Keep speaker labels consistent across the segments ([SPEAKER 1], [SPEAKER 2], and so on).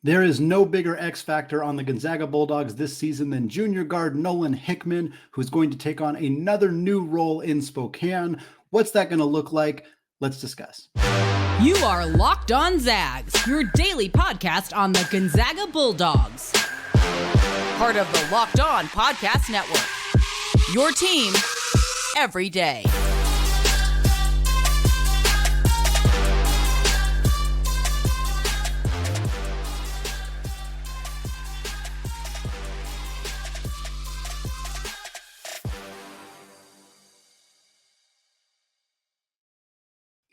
[SPEAKER 1] There is no bigger X factor on the Gonzaga Bulldogs this season than junior guard Nolan Hickman, who's going to take on another new role in Spokane. What's that going to look like? Let's discuss.
[SPEAKER 2] You are Locked On Zags, your daily podcast on the Gonzaga Bulldogs. Part of the Locked On Podcast Network. Your team every day.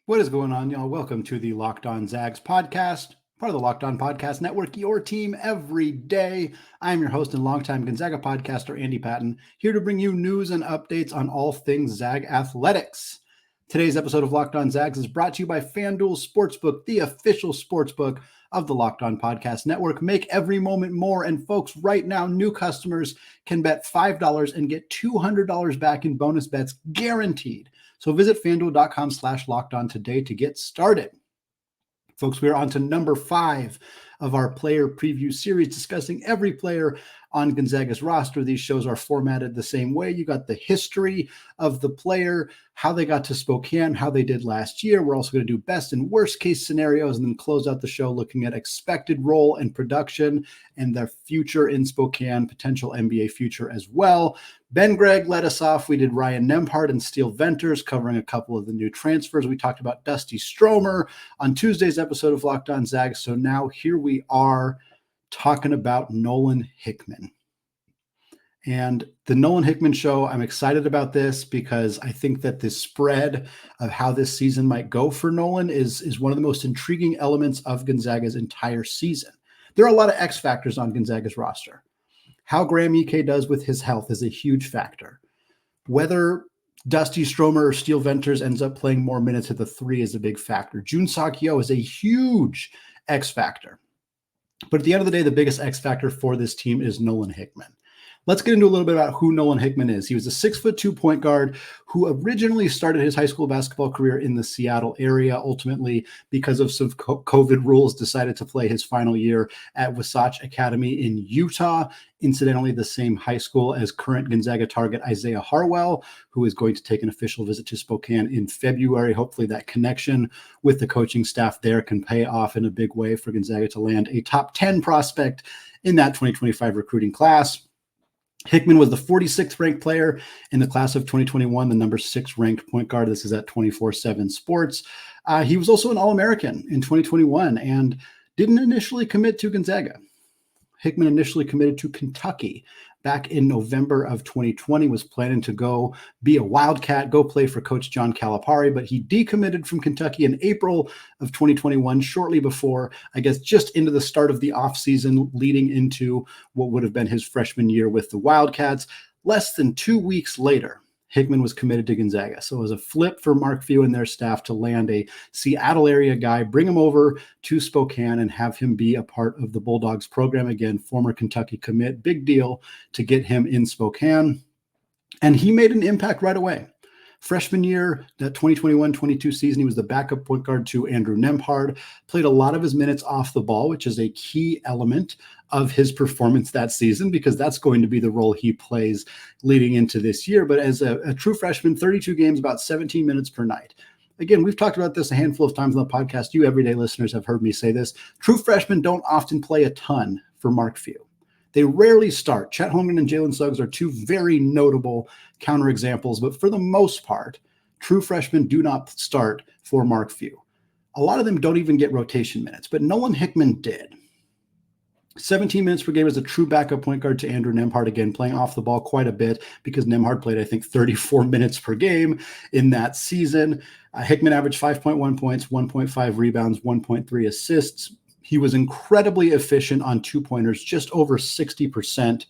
[SPEAKER 1] What is going on, y'all? Welcome to the Locked On Zags podcast, part of the Locked On Podcast Network, your team every day. I'm your host and longtime Gonzaga podcaster, Andy Patton, here to bring you news and updates on all things Zag athletics. Today's episode of Locked On Zags is brought to you by FanDuel Sportsbook, the official sportsbook of the Locked On Podcast Network. Make every moment more. And folks, right now, new customers can bet $5 and get $200 back in bonus bets guaranteed. So visit FanDuel.com/lockedon today to get started. Folks, we're on to number 5 of our player preview series, discussing every player on Gonzaga's roster. These shows are formatted the same way. You got the history of the player, how they got to Spokane, how they did last year. We're also going to do best and worst case scenarios, and then close out the show looking at expected role and production and their future in Spokane, potential NBA future as well. Ben Gregg led us off. We did Ryan Nembhard and Steel Venters, covering a couple of the new transfers. We talked about Dusty Stromer on Tuesday's episode of Locked On Zags. So now here we are talking about Nolan Hickman. And the Nolan Hickman show, I'm excited about this because I think that the spread of how this season might go for Nolan is one of the most intriguing elements of Gonzaga's entire season. There are a lot of X factors on Gonzaga's roster. How Graham Ike does with his health is a huge factor. Whether Dusty Stromer or Steel Venters ends up playing more minutes at the 3 is a big factor. Jun Sakyo is a huge X factor. But at the end of the day, the biggest X factor for this team is Nolan Hickman. Let's get into a little bit about who Nolan Hickman is. He was a 6'2" point guard who originally started his high school basketball career in the Seattle area. Ultimately, because of some COVID rules, decided to play his final year at Wasatch Academy in Utah. Incidentally, the same high school as current Gonzaga target Isaiah Harwell, who is going to take an official visit to Spokane in February. Hopefully that connection with the coaching staff there can pay off in a big way for Gonzaga to land a top 10 prospect in that 2025 recruiting class. Hickman was the 46th ranked player in the class of 2021, the number 6 ranked point guard. This is at 24/7 Sports. He was also an All-American in 2021 and didn't initially commit to Gonzaga. Hickman initially committed to Kentucky back in November of 2020, was planning to go be a Wildcat, go play for Coach John Calipari, but he decommitted from Kentucky in April of 2021, shortly before, I guess, just into the start of the offseason, leading into what would have been his freshman year with the Wildcats. Less than 2 weeks later, Hickman was committed to Gonzaga. So it was a flip for Mark Few and their staff to land a Seattle area guy, bring him over to Spokane and have him be a part of the Bulldogs program. Again, former Kentucky commit, big deal to get him in Spokane. And he made an impact right away. Freshman year, that 2021-22 season, he was the backup point guard to Andrew Nembhard, played a lot of his minutes off the ball, which is a key element of his performance that season, because that's going to be the role he plays leading into this year. But as a true freshman, 32 games, about 17 minutes per night. Again, we've talked about this a handful of times on the podcast. You everyday listeners have heard me say this. True freshmen don't often play a ton for Mark Few. They rarely start. Chet Holmgren and Jalen Suggs are two very notable counterexamples, but for the most part, true freshmen do not start for Mark Few. A lot of them don't even get rotation minutes, but Nolan Hickman did. 17 minutes per game as a true backup point guard to Andrew Nembhard, again, playing off the ball quite a bit because Nembhard played, I think, 34 minutes per game in that season. Hickman averaged 5.1 points, 1.5 rebounds, 1.3 assists. He was incredibly efficient on two-pointers, just over 60%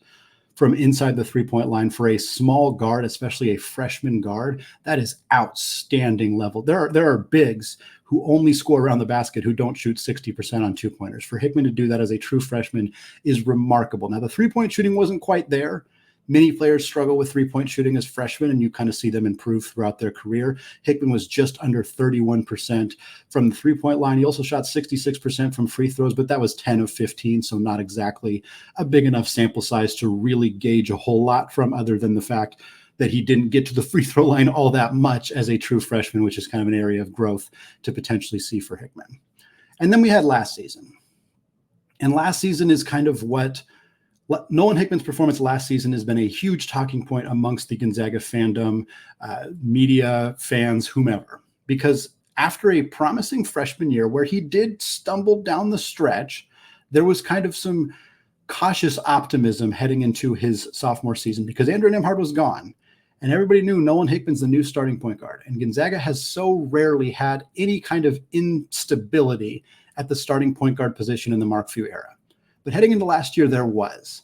[SPEAKER 1] from inside the three-point line for a small guard, especially a freshman guard. That is outstanding level. There are bigs who only score around the basket who don't shoot 60% on two-pointers. For Hickman to do that as a true freshman is remarkable. Now, the three-point shooting wasn't quite there. Many players struggle with three-point shooting as freshmen, and you kind of see them improve throughout their career. Hickman was just under 31% from the three-point line. He also shot 66% from free throws, but that was 10 of 15, so not exactly a big enough sample size to really gauge a whole lot from, other than the fact that he didn't get to the free throw line all that much as a true freshman, which is kind of an area of growth to potentially see for Hickman. And then we had last season. And last season is kind of what Nolan Hickman's performance last season has been a huge talking point amongst the Gonzaga fandom, media, fans, whomever, because after a promising freshman year where he did stumble down the stretch, there was kind of some cautious optimism heading into his sophomore season because Ryan Nembhard was gone. And everybody knew Nolan Hickman's the new starting point guard. And Gonzaga has so rarely had any kind of instability at the starting point guard position in the Mark Few era. But heading into last year, there was.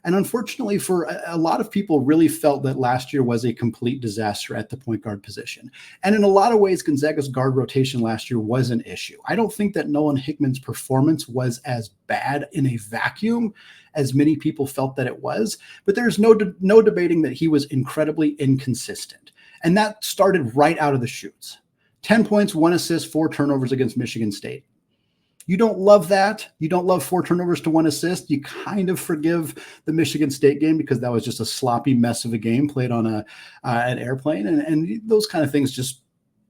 [SPEAKER 1] And unfortunately, for a lot of people really felt that last year was a complete disaster at the point guard position. And in a lot of ways, Gonzaga's guard rotation last year was an issue. I don't think that Nolan Hickman's performance was as bad in a vacuum as many people felt that it was, but there's no debating that he was incredibly inconsistent. And that started right out of the chutes. 10 points, 1 assist, 4 turnovers against Michigan State. You don't love that. You don't love 4 turnovers to 1 assist. You kind of forgive the Michigan State game because that was just a sloppy mess of a game played on an airplane. And those kind of things just,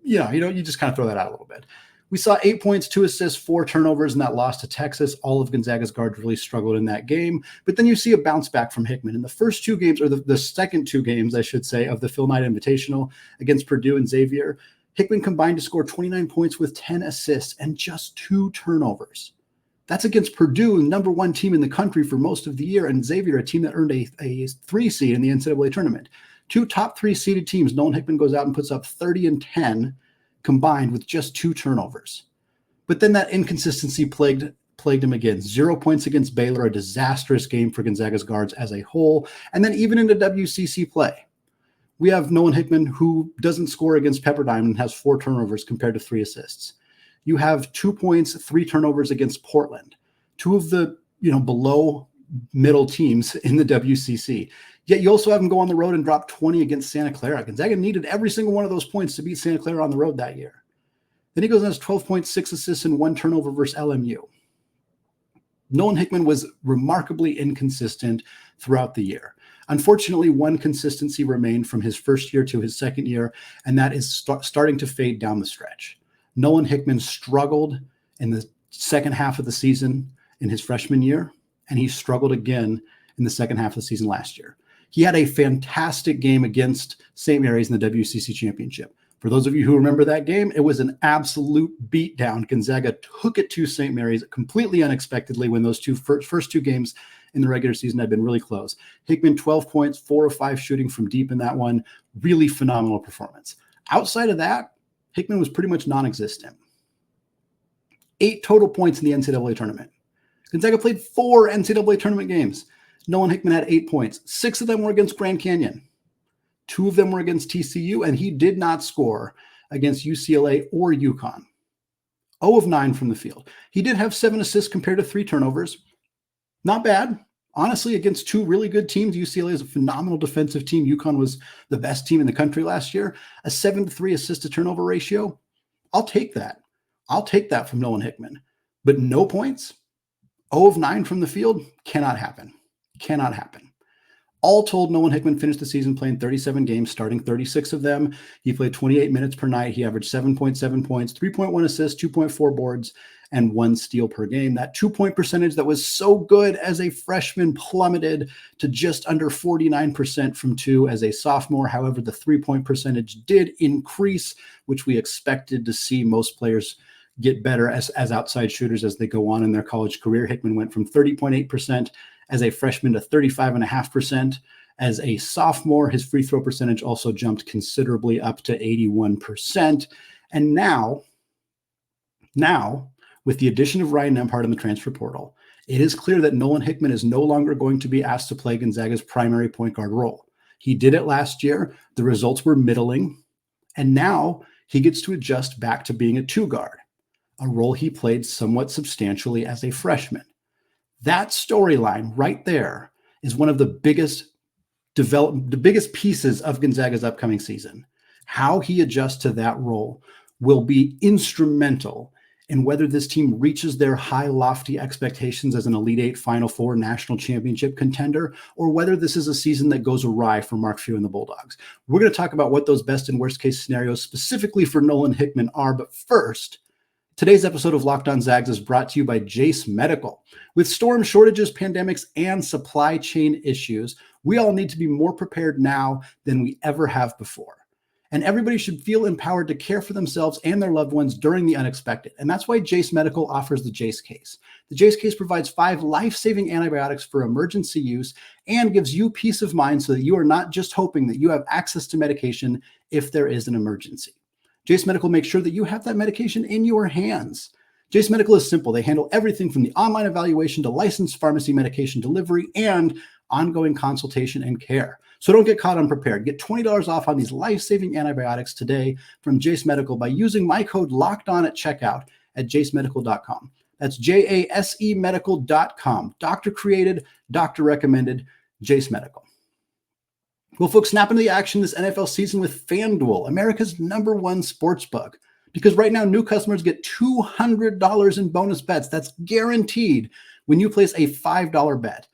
[SPEAKER 1] you just kind of throw that out a little bit. We saw 8 points, 2 assists, 4 turnovers in that loss to Texas. All of Gonzaga's guards really struggled in that game. But then you see a bounce back from Hickman. In the first 2 games, or the second 2 games, I should say, of the Phil Knight Invitational against Purdue and Xavier, Hickman combined to score 29 points with 10 assists and just 2 turnovers. That's against Purdue, number 1 team in the country for most of the year, and Xavier, a team that earned a 3 seed in the NCAA tournament. 2 top 3 seeded teams. Nolan Hickman goes out and puts up 30 and 10 combined with just 2 turnovers. But then that inconsistency plagued him again. 0 points against Baylor, a disastrous game for Gonzaga's guards as a whole. And then even into WCC play, we have Nolan Hickman, who doesn't score against Pepperdine and has 4 turnovers compared to 3 assists. You have 2 points, 3 turnovers against Portland, 2 of the below middle teams in the WCC. Yet you also have him go on the road and drop 20 against Santa Clara. Gonzaga needed every single one of those points to beat Santa Clara on the road that year. Then he goes and has 12 points, 6 assists, and 1 turnover versus LMU. Nolan Hickman was remarkably inconsistent throughout the year. Unfortunately, one consistency remained from his first year to his second year, and that is starting to fade down the stretch. Nolan Hickman struggled in the second half of the season in his freshman year, and he struggled again in the second half of the season last year. He had a fantastic game against St. Mary's in the WCC championship. For those of you who remember that game, it was an absolute beatdown. Gonzaga took it to St. Mary's completely unexpectedly when those first 2 games in the regular season had been really close. Hickman, 12 points, 4 of 5 shooting from deep in that one. Really phenomenal performance. Outside of that, Hickman was pretty much non-existent. 8 total points in the NCAA tournament. Gonzaga played 4 NCAA tournament games. Nolan Hickman had 8 points. 6 of them were against Grand Canyon. 2 of them were against TCU, and he did not score against UCLA or UConn. 0 of 9 from the field. He did have 7 assists compared to 3 turnovers. Not bad. Honestly, against 2 really good teams. UCLA is a phenomenal defensive team. UConn was the best team in the country last year. A 7-3 assist to turnover ratio. I'll take that. I'll take that from Nolan Hickman. But no points, 0 of 9 from the field, cannot happen. Cannot happen. All told, Nolan Hickman finished the season playing 37 games, starting 36 of them. He played 28 minutes per night. He averaged 7.7 points, 3.1 assists, 2.4 boards, and 1 steal per game. That 2-point percentage that was so good as a freshman plummeted to just under 49% from 2 as a sophomore. However, the 3-point percentage did increase, which we expected to see. Most players get better as outside shooters as they go on in their college career. Hickman went from 30.8% as a freshman to 35.5%. As a sophomore, his free throw percentage also jumped considerably up to 81%. And now, with the addition of Ryan Nembhard in the transfer portal, it is clear that Nolan Hickman is no longer going to be asked to play Gonzaga's primary point guard role. He did it last year. The results were middling. And now he gets to adjust back to being a 2 guard, a role he played somewhat substantially as a freshman. That storyline right there is one of the biggest develop the biggest pieces of Gonzaga's upcoming season. How he adjusts to that role will be instrumental in whether this team reaches their high, lofty expectations as an Elite Eight, Final Four, national championship contender, or whether this is a season that goes awry for Mark Few and the Bulldogs. We're going to talk about what those best and worst case scenarios specifically for Nolan Hickman are. But first, today's episode of Locked On Zags is brought to you by Jace Medical. With storm shortages, pandemics, and supply chain issues, we all need to be more prepared now than we ever have before. And everybody should feel empowered to care for themselves and their loved ones during the unexpected. And that's why Jace Medical offers the Jace Case. The Jace Case provides 5 life-saving antibiotics for emergency use and gives you peace of mind so that you are not just hoping that you have access to medication if there is an emergency. Jace Medical makes sure that you have that medication in your hands. Jace Medical is simple. They handle everything from the online evaluation to licensed pharmacy medication delivery and ongoing consultation and care. So don't get caught unprepared. Get $20 off on these life-saving antibiotics today from Jace Medical by using my code LOCKEDON at checkout at jacemedical.com. That's JASE medical.com. Doctor created, doctor recommended, Jace Medical. Well, folks, snap into the action this NFL season with FanDuel, America's #1 sportsbook. Because right now, new customers get $200 in bonus bets. That's guaranteed when you place a $5 bet.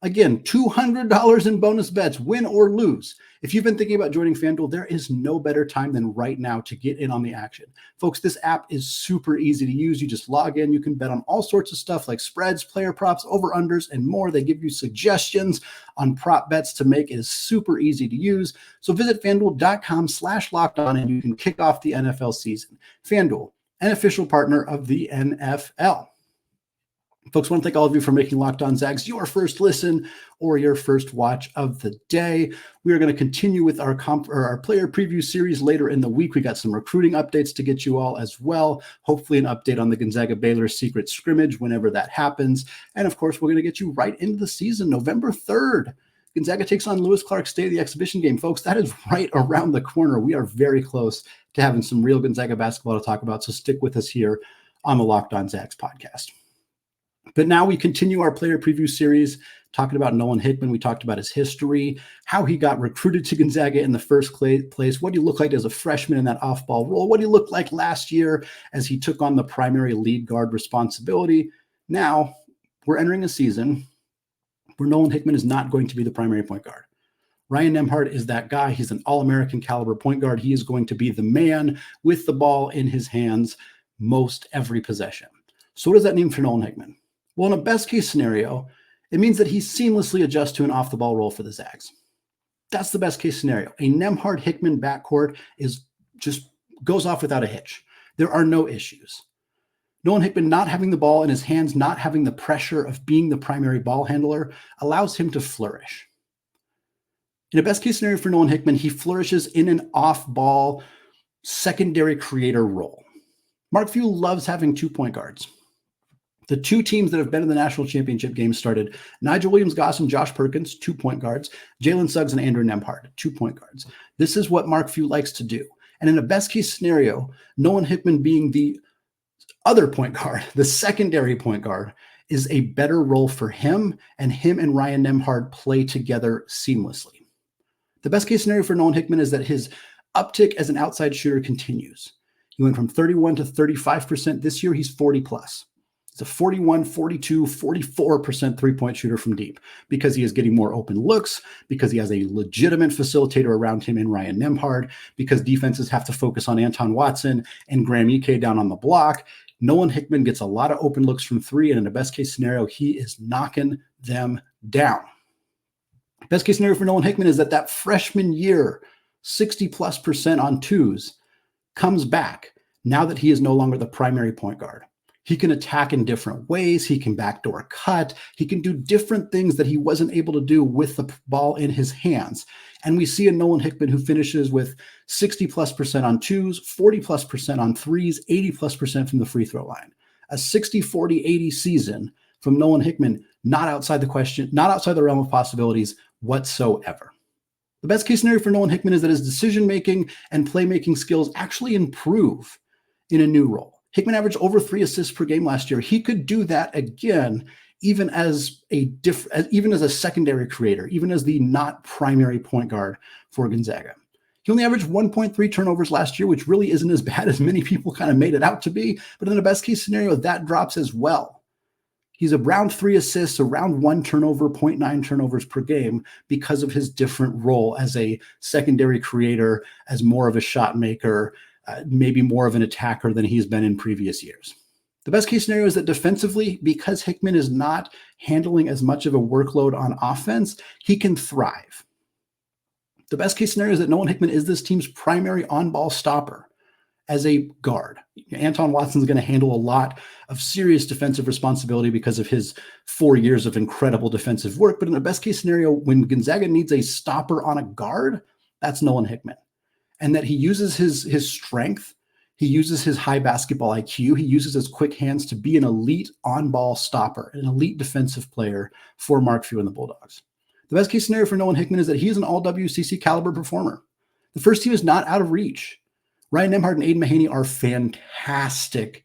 [SPEAKER 1] Again, $200 in bonus bets, win or lose. If you've been thinking about joining FanDuel, there is no better time than right now to get in on the action. Folks, this app is super easy to use. You just log in. You can bet on all sorts of stuff like spreads, player props, over-unders, and more. They give you suggestions on prop bets to make. It is super easy to use. So visit FanDuel.com/lockedon and you can kick off the NFL season. FanDuel, an official partner of the NFL. Folks, I want to thank all of you for making Locked On Zags your first listen or your first watch of the day. We are going to continue with our player preview series later in the week. We got some recruiting updates to get you all as well. Hopefully an update on the Gonzaga Baylor secret scrimmage whenever that happens. And of course, we're going to get you right into the season, November 3rd. Gonzaga takes on Lewis Clark State of the exhibition game. Folks, that is right around the corner. We are very close to having some real Gonzaga basketball to talk about. So stick with us here on the Locked On Zags podcast. But now we continue our player preview series talking about Nolan Hickman. We talked about his history, how he got recruited to Gonzaga in the first place, what he looked like as a freshman in that off-ball role, what he looked like last year as he took on the primary lead guard responsibility. Now we're entering a season where Nolan Hickman is not going to be the primary point guard. Ryan Nembhard is that guy. He's an all-American caliber point guard. He is going to be the man with the ball in his hands most every possession. So what does that mean for Nolan Hickman? Well, in a best case scenario, it means that he seamlessly adjusts to an off the ball role for the Zags. That's the best case scenario. A Nembhard Hickman backcourt goes off without a hitch. There are no issues. Nolan Hickman not having the ball in his hands, not having the pressure of being the primary ball handler allows him to flourish. In a best case scenario for Nolan Hickman, he flourishes in an off ball secondary creator role. Mark Few loves having 2 point guards. The 2 teams that have been in the national championship game started Nigel Williams-Goss and Josh Perkins, 2 point guards, Jalen Suggs and Andrew Nembhard, 2 point guards. This is what Mark Few likes to do. And in a best case scenario, Nolan Hickman being the other point guard, the secondary point guard, is a better role for him and Ryan Nembhard play together seamlessly. The best case scenario for Nolan Hickman is that his uptick as an outside shooter continues. He went from 31 to 35% this year. He's 40 plus. It's a 41, 42, 44% three-point shooter from deep because he is getting more open looks, because he has a legitimate facilitator around him in Ryan Nembhard, because defenses have to focus on Anton Watson and Graham Ike down on the block. Nolan Hickman gets a lot of open looks from 3, and in a best-case scenario, he is knocking them down. Best-case scenario for Nolan Hickman is that freshman year, 60+% on 2s, comes back now that he is no longer the primary point guard. He can attack in different ways. He can backdoor cut. He can do different things that he wasn't able to do with the ball in his hands. And we see a Nolan Hickman who finishes with 60+% on 2s, 40+% on 3s, 80+% from the free throw line. A 60-40-80 season from Nolan Hickman, not outside the realm of possibilities whatsoever. The best case scenario for Nolan Hickman is that his decision-making and playmaking skills actually improve in a new role. Hickman averaged over 3 assists per game last year. He could do that again even as even as a secondary creator, even as the not primary point guard for Gonzaga. He only averaged 1.3 turnovers last year, which really isn't as bad as many people kind of made it out to be. But in the best case scenario, that drops as well. He's around 3 assists, around 1 turnover, 0.9 turnovers per game because of his different role as a secondary creator, as more of a shot maker, maybe more of an attacker than he's been in previous years. The best case scenario is that defensively, because Hickman is not handling as much of a workload on offense, he can thrive. The best case scenario is that Nolan Hickman is this team's primary on-ball stopper as a guard. Anton Watson's going to handle a lot of serious defensive responsibility because of his 4 years of incredible defensive work. But in the best case scenario, when Gonzaga needs a stopper on a guard, that's Nolan Hickman. And that he uses his strength, he uses his high basketball IQ, he uses his quick hands to be an elite on-ball stopper, an elite defensive player for Mark Few and the Bulldogs. The best case scenario for Nolan Hickman is that he is an all-WCC caliber performer. The first team is not out of reach. Ryan Nembhard and Aiden Mahaney are fantastic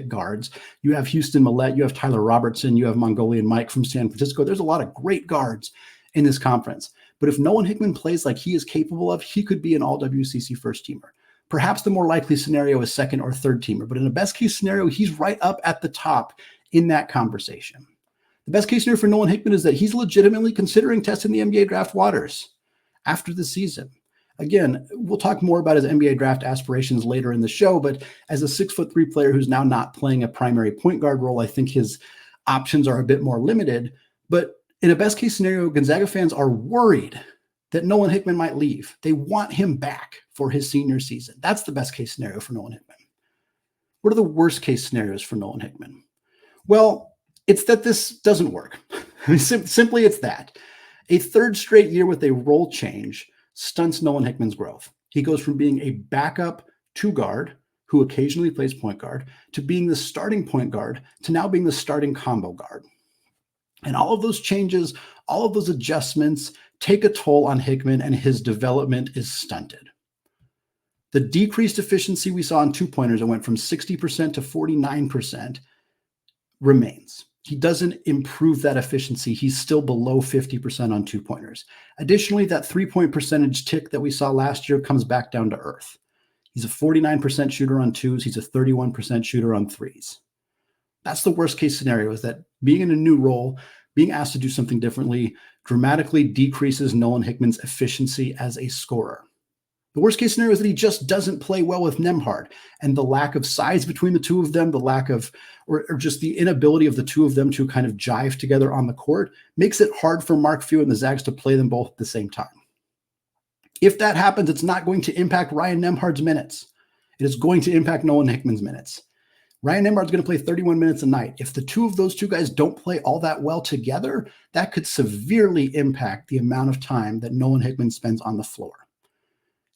[SPEAKER 1] guards. You have Houston Millette, you have Tyler Robertson, you have Mongolian Mike from San Francisco. There's a lot of great guards in this conference. But if Nolan Hickman plays like he is capable of, he could be an all-WCC first teamer. Perhaps the more likely scenario is second or third teamer. But in a best case scenario, he's right up at the top in that conversation. The best case scenario for Nolan Hickman is that he's legitimately considering testing the NBA draft waters after the season. Again, we'll talk more about his NBA draft aspirations later in the show, but as a 6'3" player who's now not playing a primary point guard role, I think his options are a bit more limited. But in a best case scenario, Gonzaga fans are worried that Nolan Hickman might leave. They want him back for his senior season. That's the best case scenario for Nolan Hickman. What are the worst case scenarios for Nolan Hickman? Well, it's that this doesn't work. Simply, it's that. A third straight year with a role change stunts Nolan Hickman's growth. He goes from being a backup two guard who occasionally plays point guard to being the starting point guard to now being the starting combo guard. And all of those changes, all of those adjustments take a toll on Hickman, and his development is stunted. The decreased efficiency we saw in two-pointers, it went from 60% to 49%, remains. He doesn't improve that efficiency. He's still below 50% on two-pointers. Additionally, that three-point percentage tick that we saw last year comes back down to earth. He's a 49% shooter on twos. He's a 31% shooter on threes. That's the worst case scenario, is that being in a new role, being asked to do something differently, dramatically decreases Nolan Hickman's efficiency as a scorer. The worst case scenario is that he just doesn't play well with Nembhard, and the lack of size between the two of them, the lack of, or just the inability of the two of them to kind of jive together on the court makes it hard for Mark Few and the Zags to play them both at the same time. If that happens, it's not going to impact Ryan Nembhard's minutes. It is going to impact Nolan Hickman's minutes. Ryan Nembhard's going to play 31 minutes a night. If the two of those two guys don't play all that well together, that could severely impact the amount of time that Nolan Hickman spends on the floor.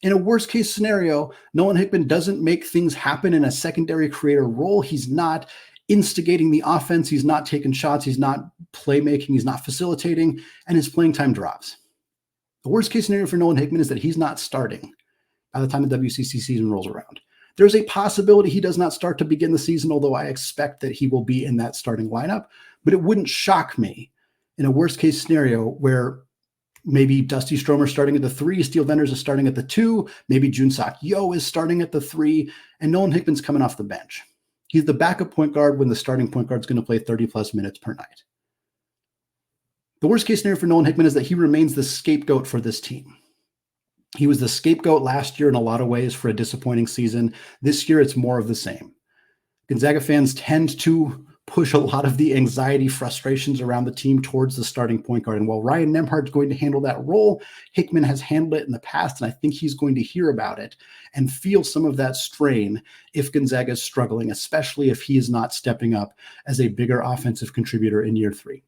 [SPEAKER 1] In a worst case scenario, Nolan Hickman doesn't make things happen in a secondary creator role. He's not instigating the offense. He's not taking shots. He's not playmaking. He's not facilitating, and his playing time drops. The worst case scenario for Nolan Hickman is that he's not starting by the time the WCC season rolls around. There's a possibility he does not start to begin the season, although I expect that he will be in that starting lineup. But it wouldn't shock me in a worst case scenario where maybe Dusty Stromer starting at the 3, Steele Vendors is starting at the 2, maybe Junsak Yo is starting at the 3, and Nolan Hickman's coming off the bench. He's the backup point guard when the starting point guard is going to play 30-plus minutes per night. The worst case scenario for Nolan Hickman is that he remains the scapegoat for this team. He was the scapegoat last year in a lot of ways for a disappointing season. This year, it's more of the same. Gonzaga fans tend to push a lot of the anxiety, frustrations around the team towards the starting point guard. And while Ryan Nembhard's going to handle that role, Hickman has handled it in the past, and I think he's going to hear about it and feel some of that strain if Gonzaga is struggling, especially if he is not stepping up as a bigger offensive contributor in year 3.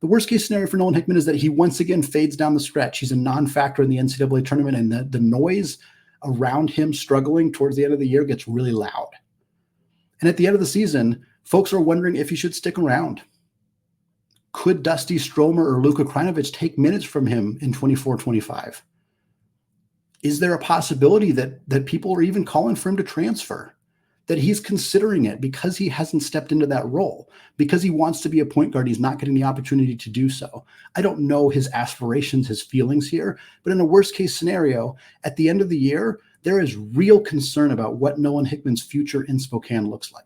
[SPEAKER 1] The worst case scenario for Nolan Hickman is that he once again fades down the stretch. He's a non-factor in the NCAA tournament, and the noise around him struggling towards the end of the year gets really loud. And at the end of the season, folks are wondering if he should stick around. Could Dusty Stromer or Luka Krajinovic take minutes from him in 24-25? Is there a possibility that people are even calling for him to transfer? that he's considering it because he hasn't stepped into that role, because he wants to be a point guard. He's not getting the opportunity to do so. I don't know his aspirations, his feelings here, but in a worst case scenario, at the end of the year, there is real concern about what Nolan Hickman's future in Spokane looks like.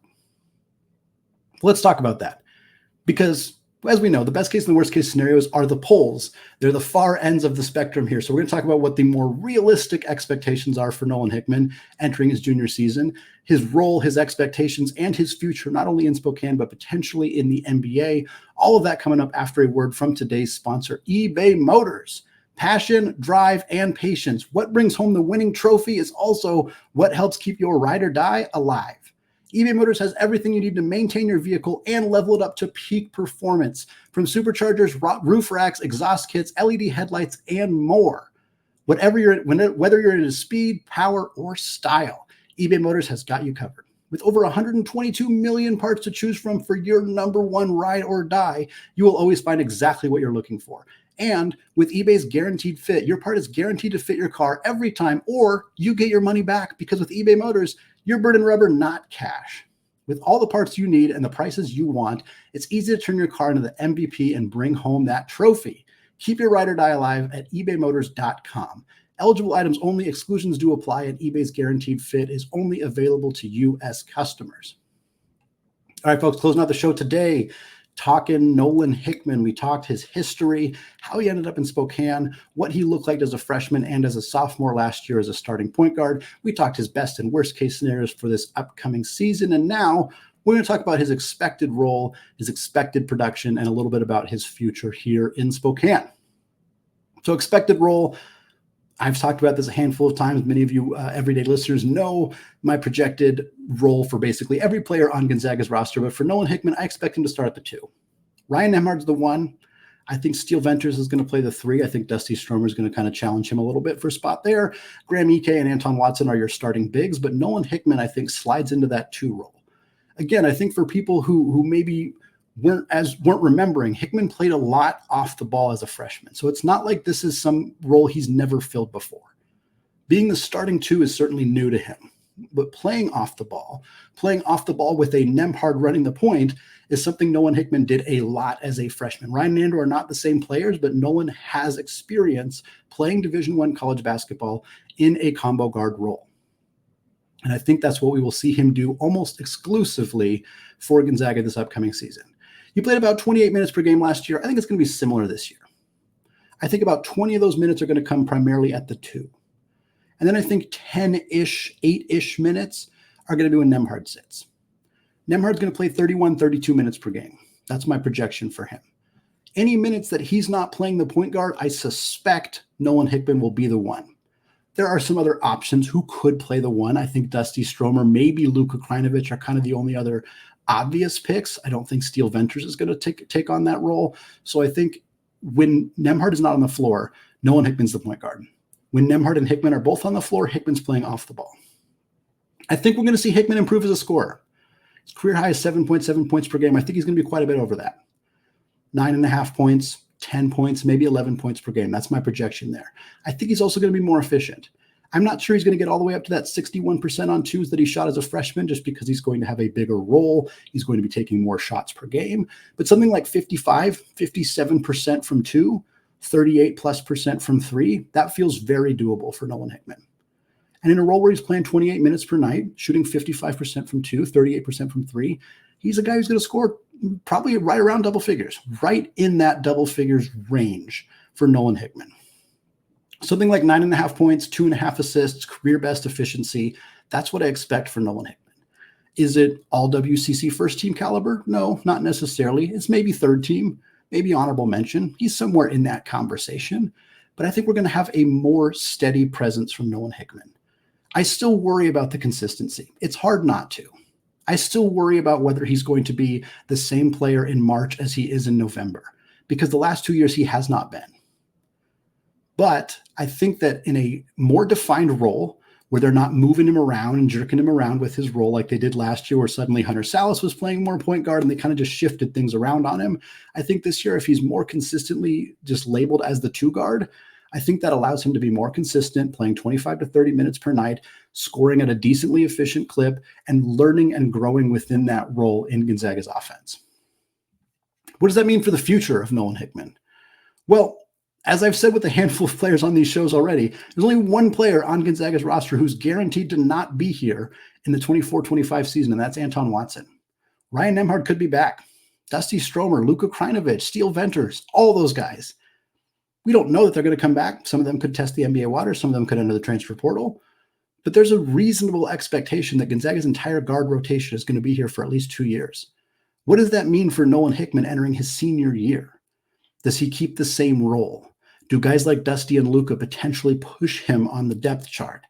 [SPEAKER 1] Let's talk about that, because as we know, the best case and the worst case scenarios are the poles. They're the far ends of the spectrum here. So we're going to talk about what the more realistic expectations are for Nolan Hickman entering his junior season, his role, his expectations, and his future, not only in Spokane, but potentially in the NBA. All of that coming up after a word from today's sponsor, eBay Motors. Passion, drive, and patience. What brings home the winning trophy is also what helps keep your ride or die alive. eBay Motors has everything you need to maintain your vehicle and level it up to peak performance, from superchargers, roof racks, exhaust kits, LED headlights, and more. Whether you're into speed, power, or style, eBay Motors has got you covered. With over 122 million parts to choose from for your number one ride or die, you will always find exactly what you're looking for. And with eBay's guaranteed fit, your part is guaranteed to fit your car every time, or you get your money back, because with eBay Motors, you're burning rubber, not cash. With all the parts you need and the prices you want, it's easy to turn your car into the MVP and bring home that trophy. Keep your ride or die alive at ebaymotors.com. Eligible items only, exclusions do apply, and eBay's guaranteed fit is only available to U.S. customers. All right, folks, closing out the show today, talking Nolan Hickman. We talked his history, how he ended up in Spokane, what he looked like as a freshman and as a sophomore last year as a starting point guard. We talked his best and worst case scenarios for this upcoming season. And now we're going to talk about his expected role, his expected production, and a little bit about his future here in Spokane. So expected role, I've talked about this a handful of times. Many of you everyday listeners know my projected role for basically every player on Gonzaga's roster. But for Nolan Hickman, I expect him to start at the 2. Ryan Nembhard's the 1. I think Steele Venters is going to play the 3. I think Dusty Stromer is going to kind of challenge him a little bit for a spot there. Graham Ike and Anton Watson are your starting bigs. But Nolan Hickman, I think, slides into that 2 role. Again, I think for people who maybe weren't remembering, Hickman played a lot off the ball as a freshman. So it's not like this is some role he's never filled before. Being the starting 2 is certainly new to him, but playing off the ball with a Nembhard running the point is something Nolan Hickman did a lot as a freshman. Ryan and Andrew are not the same players, but Nolan has experience playing Division I college basketball in a combo guard role. And I think that's what we will see him do almost exclusively for Gonzaga this upcoming season. He played about 28 minutes per game last year. I think it's going to be similar this year. I think about 20 of those minutes are going to come primarily at the 2. And then I think 10-ish, 8-ish minutes are going to be when Nembhard sits. Nembhard's going to play 31, 32 minutes per game. That's my projection for him. Any minutes that he's not playing the point guard, I suspect Nolan Hickman will be the 1. There are some other options who could play the 1. I think Dusty Stromer, maybe Luka Krajinovic are kind of the only other obvious picks. I don't think Steele Venters is going to take on that role. So I think when Nembhard is not on the floor, Nolan Hickman's the point guard. When Nembhard and Hickman are both on the floor, Hickman's playing off the ball. I think we're going to see Hickman improve as a scorer. His career high is 7.7 points per game. I think he's going to be quite a bit over that. 9.5 points, 10 points, maybe 11 points per game. That's my projection there. I think he's also going to be more efficient. I'm not sure he's going to get all the way up to that 61% on 2s that he shot as a freshman, just because he's going to have a bigger role. He's going to be taking more shots per game. But something like 55, 57% from 2, 38+% from 3, that feels very doable for Nolan Hickman. And in a role where he's playing 28 minutes per night, shooting 55% from 2, 38% from 3, he's a guy who's going to score probably right around double figures, right in that double figures range for Nolan Hickman. Something like 9.5 points, 2.5 assists, career best efficiency. That's what I expect for Nolan Hickman. Is it all WCC first team caliber? No, not necessarily. It's maybe third team, maybe honorable mention. He's somewhere in that conversation. But I think we're going to have a more steady presence from Nolan Hickman. I still worry about the consistency. It's hard not to. I still worry about whether he's going to be the same player in March as he is in November, because the last 2 years he has not been. But I think that in a more defined role, where they're not moving him around and jerking him around with his role like they did last year, where suddenly Hunter Salas was playing more point guard and they kind of just shifted things around on him, I think this year, if he's more consistently just labeled as the 2 guard, I think that allows him to be more consistent, playing 25 to 30 minutes per night, scoring at a decently efficient clip, and learning and growing within that role in Gonzaga's offense. What does that mean for the future of Nolan Hickman? Well, as I've said with a handful of players on these shows already, there's only one player on Gonzaga's roster who's guaranteed to not be here in the 24-25 season, and that's Anton Watson. Ryan Nembhard could be back. Dusty Stromer, Luka Krinovich, Steel Venters, all those guys. We don't know that they're going to come back. Some of them could test the NBA water. Some of them could enter the transfer portal. But there's a reasonable expectation that Gonzaga's entire guard rotation is going to be here for at least 2 years. What does that mean for Nolan Hickman entering his senior year? Does he keep the same role? Do guys like Dusty and Luka potentially push him on the depth chart?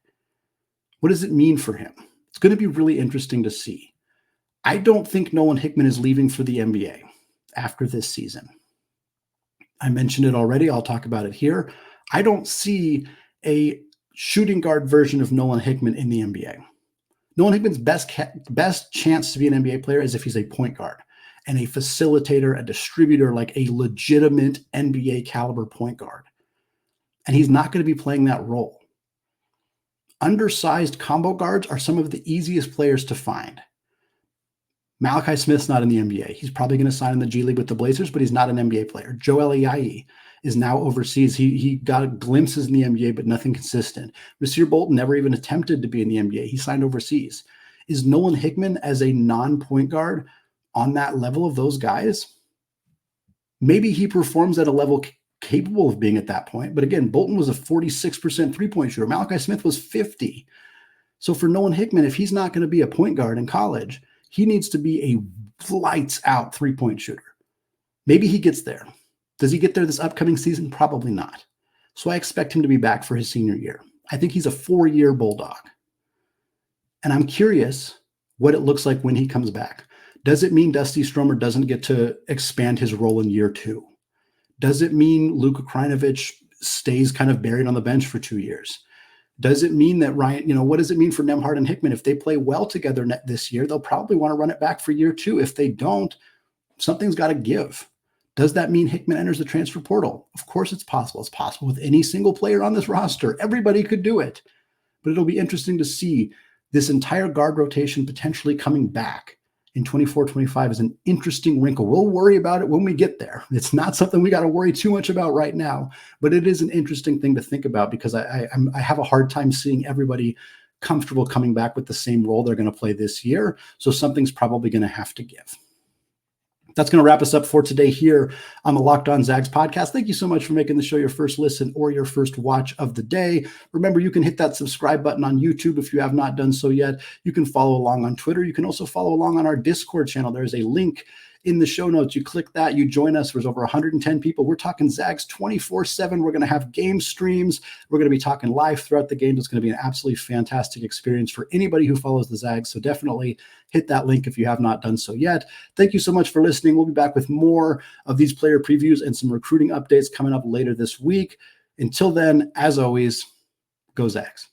[SPEAKER 1] What does it mean for him? It's going to be really interesting to see. I don't think Nolan Hickman is leaving for the NBA after this season. I mentioned it already. I'll talk about it here. I don't see a shooting guard version of Nolan Hickman in the NBA. Nolan Hickman's best chance to be an NBA player is if he's a point guard and a facilitator, a distributor, like a legitimate NBA caliber point guard. And he's not going to be playing that role. Undersized combo guards are some of the easiest players to find. Malachi Smith's not in the NBA. He's probably going to sign in the G League with the Blazers, but he's not an NBA player. Joel Ayayi is now overseas. He got glimpses in the NBA, but nothing consistent. Rasir Bolton never even attempted to be in the NBA. He signed overseas. Is Nolan Hickman as a non-point guard on that level of those guys? Maybe he performs at a level capable of being at that point. But again, Bolton was a 46% three-point shooter. Malachi Smith was 50. So for Nolan Hickman, if he's not going to be a point guard in college, he needs to be a lights-out three-point shooter. Maybe he gets there. Does he get there this upcoming season? Probably not. So I expect him to be back for his senior year. I think he's a 4-year Bulldog. And I'm curious what it looks like when he comes back. Does it mean Dusty Stromer doesn't get to expand his role in year 2? Does it mean Luka Krinovich stays kind of buried on the bench for 2 years? Does it mean that Ryan, what does it mean for Nembhard and Hickman? If they play well together this year, they'll probably want to run it back for year 2. If they don't, something's got to give. Does that mean Hickman enters the transfer portal? Of course it's possible. It's possible with any single player on this roster. Everybody could do it. But it'll be interesting to see this entire guard rotation potentially coming back in 24-25 is an interesting wrinkle. We'll worry about it when we get there. It's not something we got to worry too much about right now, but it is an interesting thing to think about because I have a hard time seeing everybody comfortable coming back with the same role they're going to play this year. So something's probably going to have to give. That's going to wrap us up for today here on the Locked On Zags podcast. Thank you so much for making the show your first listen or your first watch of the day. Remember, you can hit that subscribe button on YouTube if you have not done so yet. You can follow along on Twitter. You can also follow along on our Discord channel. There's a link in the show notes. You click that, you join us. There's over 110 people. We're talking Zags 24/7. We're going to have game streams. We're going to be talking live throughout the game. It's going to be an absolutely fantastic experience for anybody who follows the Zags. So definitely hit that link if you have not done so yet. Thank you so much for listening. We'll be back with more of these player previews and some recruiting updates coming up later this week. Until then, as always, go Zags.